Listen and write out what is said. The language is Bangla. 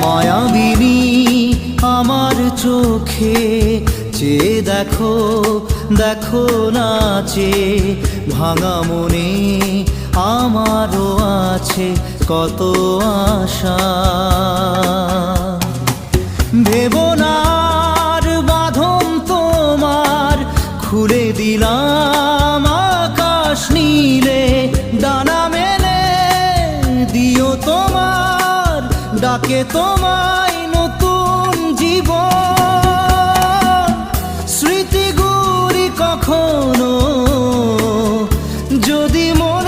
মায়াবিনী আমার চোখে চেয়ে দেখো, দেখো নাচে ভাঙা মনে আমারও আছে কত আশা। ভেবনার বাঁধন তোমার খুলে দিলাম আকাশ নীলে, ডানা মেলে দিও তোমার ডাকে তোমায় নতুন জীবন। স্মৃতিগুলি কখনো যদি মনে